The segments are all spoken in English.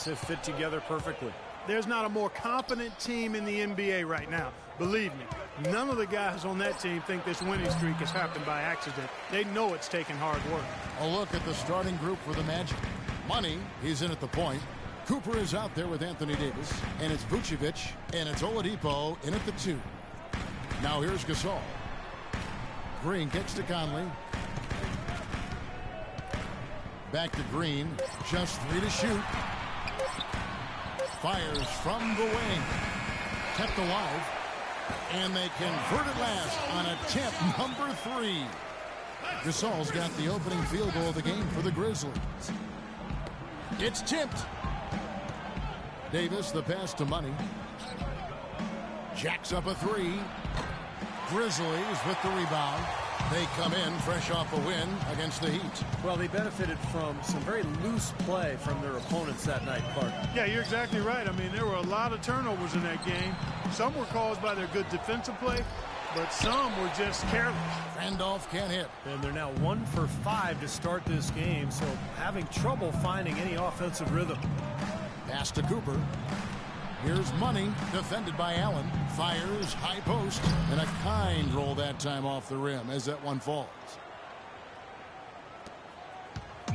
guys have fit together perfectly. There's not a more competent team in the NBA right now. Believe me, none of the guys on that team think this winning streak has happened by accident. They know it's taken hard work. A look at the starting group for the Magic. Money, he's in at the point. Cooper is out there with Anthony Davis. And it's Vucevic. And it's Oladipo in at the 2. Now here's Gasol. Green kicks to Conley. Back to Green. Just 3 to shoot. Fires from the wing. Kept alive. And they convert it last on attempt number 3. Gasol's got the opening field goal of the game for the Grizzlies. It's tipped. Davis, the pass to Money. Jacks up a 3. Grizzlies with the rebound. They come in fresh off a win against the Heat. Well, they benefited from some very loose play from their opponents that night, Clark. Yeah, you're exactly right. I mean, there were a lot of turnovers in that game. Some were caused by their good defensive play, but some were just careless. Randolph can't hit. And they're now 1 for 5 to start this game, so having trouble finding any offensive rhythm. Pass to Cooper. Here's Money, defended by Allen. Fires, high post, and a kind roll that time off the rim as that one falls.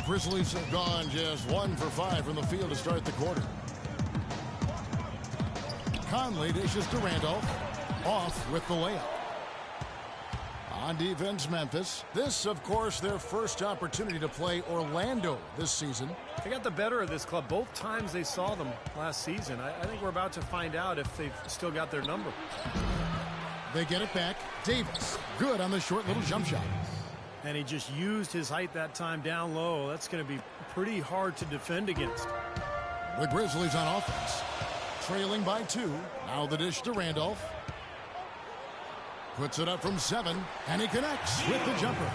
Grizzlies have gone just 1 for 5 from the field to start the quarter. Conley dishes to Randolph. Off with the layup. On defense, Memphis. This, of course, their first opportunity to play Orlando this season. They got the better of this club both times they saw them last season. I think we're about to find out if they've still got their number. They get it back. Davis, good on the short little jump shot. And he just used his height that time down low. That's going to be pretty hard to defend against. The Grizzlies on offense. Trailing by 2. Now the dish to Randolph. Puts it up from 7, and he connects with the jumper.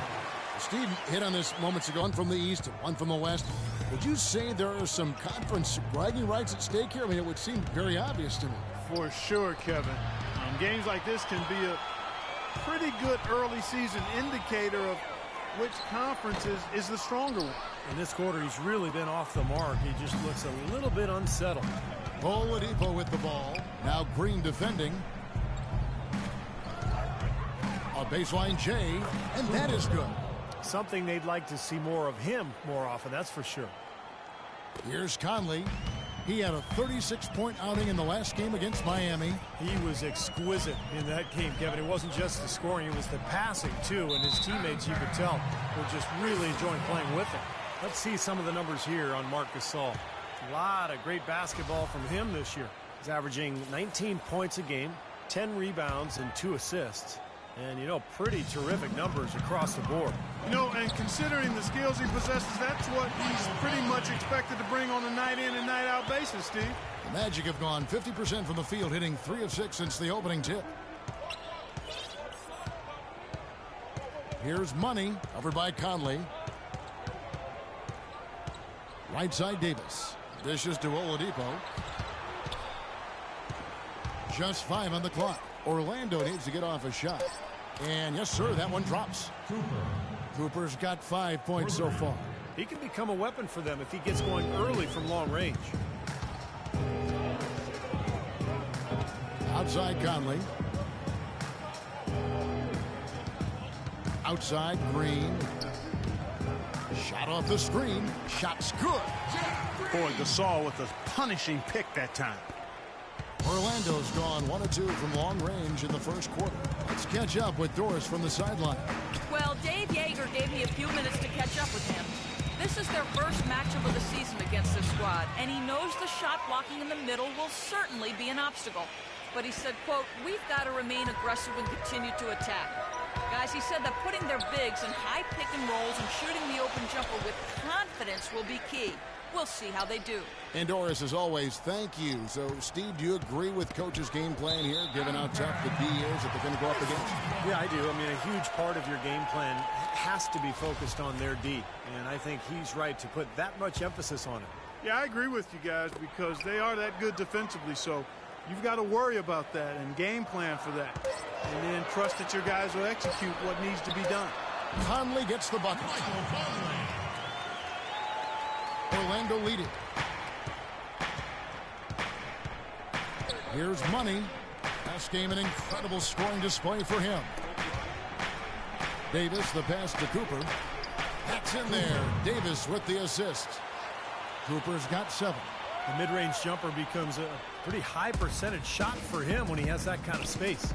Steve hit on this moments ago, one from the east and one from the west. Would you say there are some conference bragging rights at stake here? I mean, it would seem very obvious to me. For sure, Kevin. And games like this can be a pretty good early season indicator of which conference is the stronger one. In this quarter, he's really been off the mark. He just looks a little bit unsettled. Oladipo with the ball. Now Green defending. A baseline J, and that is good. Something they'd like to see more of him more often, that's for sure. Here's Conley. He had a 36-point outing in the last game against Miami. He was exquisite in that game, Kevin. It wasn't just the scoring, it was the passing, too. And his teammates, you could tell, were just really enjoying playing with him. Let's see some of the numbers here on Marc Gasol. A lot of great basketball from him this year. He's averaging 19 points a game, 10 rebounds, and 2 assists. And, you know, pretty terrific numbers across the board. You know, and considering the skills he possesses, that's what he's pretty much expected to bring on a night-in and night-out basis, Steve. The Magic have gone 50% from the field, hitting 3 of 6 since the opening tip. Here's Money, over by Conley. Right side, Davis. Dishes to Oladipo. Just 5 on the clock. Orlando needs to get off a shot. And yes, sir, that one drops. Cooper's got 5 points so far. He can become a weapon for them if he gets going early from long range. Outside Conley. Outside Green. Shot off the screen. Shot's good. Boy, Gasol with a punishing pick that time. Orlando's gone 1 of 2 from long range in the first quarter. Let's catch up with Doris from the sideline. Well, Dave Yeager gave me a few minutes to catch up with him. This is their first matchup of the season against this squad, and he knows the shot blocking in the middle will certainly be an obstacle. But he said, quote, "We've got to remain aggressive and continue to attack." Guys, he said that putting their bigs in high pick and rolls and shooting the open jumper with confidence will be key. We'll see how they do. And Doris, as always, thank you. So, Steve, do you agree with Coach's game plan here, given how tough the D is that they're going to go up against? Yeah, I do. I mean, a huge part of your game plan has to be focused on their D. And I think he's right to put that much emphasis on it. Yeah, I agree with you guys because they are that good defensively. So you've got to worry about that and game plan for that. And then trust that your guys will execute what needs to be done. Conley gets the bucket. Orlando leading. Here's Money. Last game, an incredible scoring display for him. Davis, the pass to Cooper. That's in there. Davis with the assist. Cooper's got 7. The mid-range jumper becomes a pretty high percentage shot for him when he has that kind of space.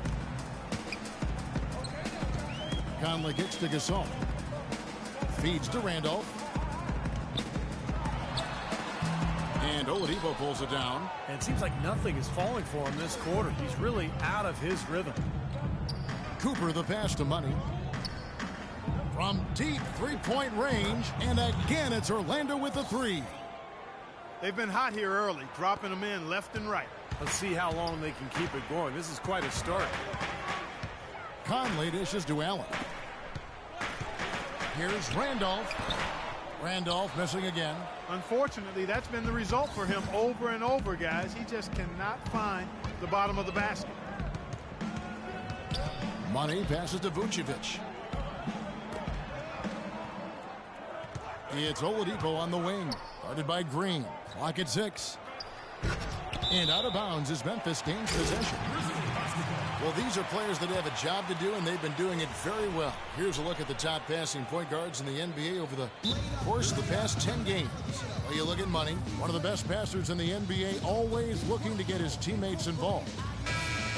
Conley kicks to Gasol. Feeds to Randolph. And Oladipo pulls it down. And it seems like nothing is falling for him this quarter. He's really out of his rhythm. Cooper, the pass to Money. From deep three-point range, and again it's Orlando with the 3. They've been hot here early, dropping them in left and right. Let's see how long they can keep it going. This is quite a start. Conley dishes to Allen. Here's Randolph. Randolph missing again. Unfortunately, that's been the result for him over and over, guys. He just cannot find the bottom of the basket. Money passes to Vucevic. It's Oladipo on the wing. Guarded by Green. Clock at 6. And out of bounds as Memphis gains possession. Well, these are players that have a job to do, and they've been doing it very well. Here's a look at the top passing point guards in the NBA over the course of the past 10 games. Well, you look at Money, one of the best passers in the NBA, always looking to get his teammates involved.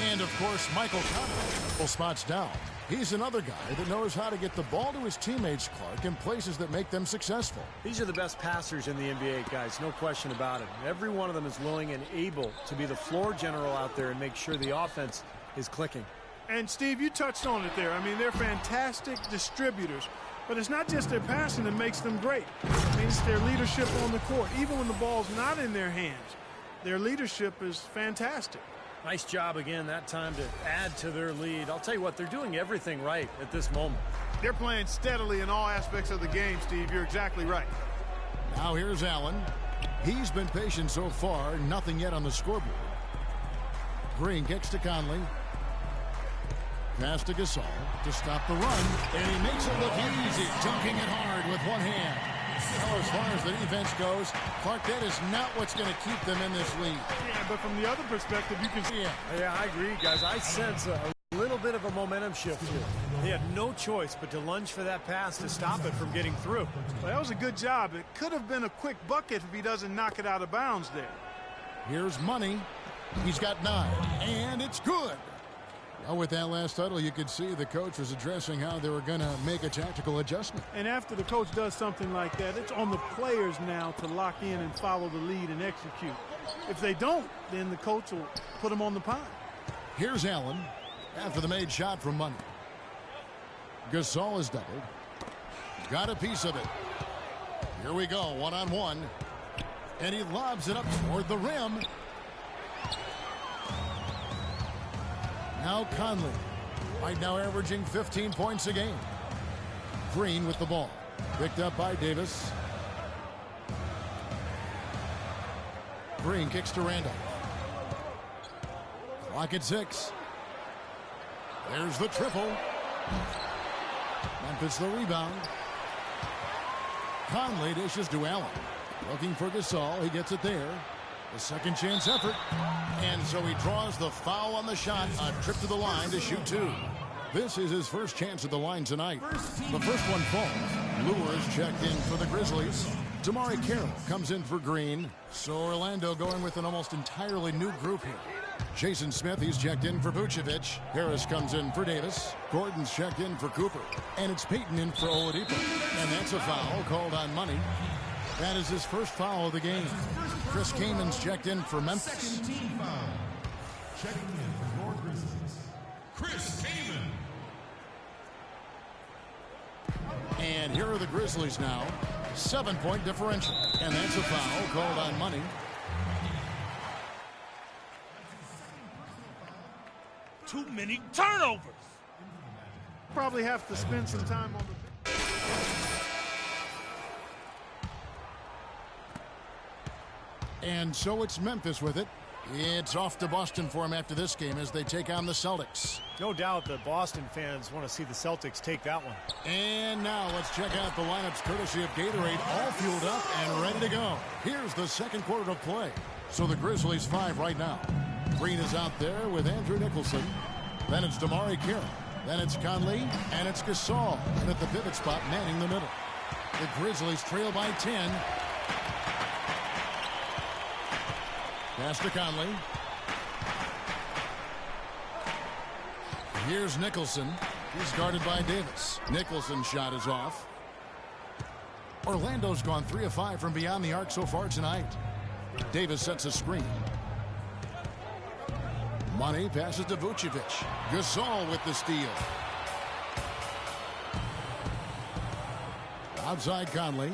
And, of course, Michael Conley spots down. He's another guy that knows how to get the ball to his teammates, Clark, in places that make them successful. These are the best passers in the NBA, guys, no question about it. Every one of them is willing and able to be the floor general out there and make sure the offense is clicking. And, Steve, you touched on it there. I mean, they're fantastic distributors. But it's not just their passing that makes them great. I mean, it's their leadership on the court. Even when the ball's not in their hands, their leadership is fantastic. Nice job again that time to add to their lead. I'll tell you what, they're doing everything right at this moment. They're playing steadily in all aspects of the game, Steve. You're exactly right. Now here's Allen. He's been patient so far. Nothing yet on the scoreboard. Green kicks to Conley. Pass to Gasol to stop the run. And he makes it look easy, dunking it hard with one hand. Well, as far as the defense goes, Clark, that is not what's going to keep them in this league. Yeah, but from the other perspective, you can see it. Yeah, I agree, guys. I sense a little bit of a momentum shift here. They had no choice but to lunge for that pass to stop it from getting through. Well, that was a good job. It could have been a quick bucket if he doesn't knock it out of bounds there. Here's Money. He's got 9, and it's good. Well, with that last huddle, you could see the coach was addressing how they were going to make a tactical adjustment. And after the coach does something like that, it's on the players now to lock in and follow the lead and execute. If they don't, then the coach will put them on the pine. Here's Allen after the made shot from Money. Gasol is doubled. Got a piece of it. Here we go, one-on-one. And he lobs it up toward the rim. Now Conley, right now averaging 15 points a game. Green with the ball. Picked up by Davis. Green kicks to Randolph. Clock at 6. There's the triple. Memphis the rebound. Conley dishes to Allen. Looking for Gasol. He gets it there. The second chance effort. And so he draws the foul on the shot. A trip to the line to shoot 2. This is his first chance at the line tonight. The first one falls. Lewis checked in for the Grizzlies. Damari Carroll comes in for Green. So Orlando going with an almost entirely new group here. Jason Smith, he's checked in for Vucevic. Harris comes in for Davis. Gordon's checked in for Cooper. And it's Payton in for Oladipo. And that's a foul called on Money. That is his first foul of the game. Chris Kamen's checked in for Memphis. Second team foul. Checking in for your Grizzlies, Chris Kaman. And here are the Grizzlies now. 7-point differential. And that's a foul called on Money. Too many turnovers. Probably have to spend some time on the... And so it's Memphis with it. It's off to Boston for him after this game as they take on the Celtics. No doubt the Boston fans want to see the Celtics take that one. And now let's check out the lineups courtesy of Gatorade, all fueled up and ready to go. Here's the second quarter of play. So the Grizzlies 5 right now. Green is out there with Andrew Nicholson. Then it's Damari Carroll. Then it's Conley, and it's Gasol. And at the pivot spot, manning the middle. The Grizzlies trail by 10. Pass to Conley. Here's Nicholson. He's guarded by Davis. Nicholson's shot is off. Orlando's gone 3 of 5 from beyond the arc so far tonight. Davis sets a screen. Money passes to Vucevic. Gasol with the steal. Outside Conley.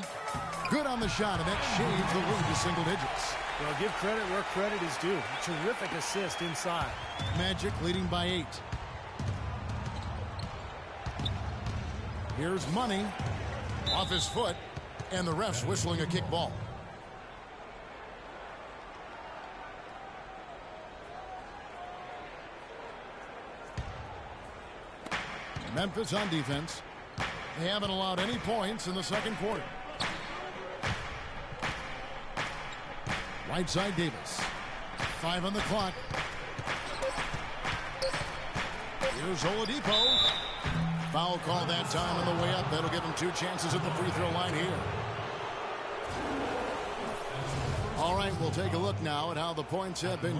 Good on the shot, and that shaves the lead to single digits. Well, give credit where credit is due. Terrific assist inside. Magic leading by 8. Here's Money. Off his foot, and the ref's whistling a kick ball. Memphis on defense. They haven't allowed any points in the second quarter. Right side Davis. 5 on the clock. Here's Oladipo. Foul call that time on the way up. That'll give him 2 chances at the free throw line here. All right, we'll take a look now at how the points have been.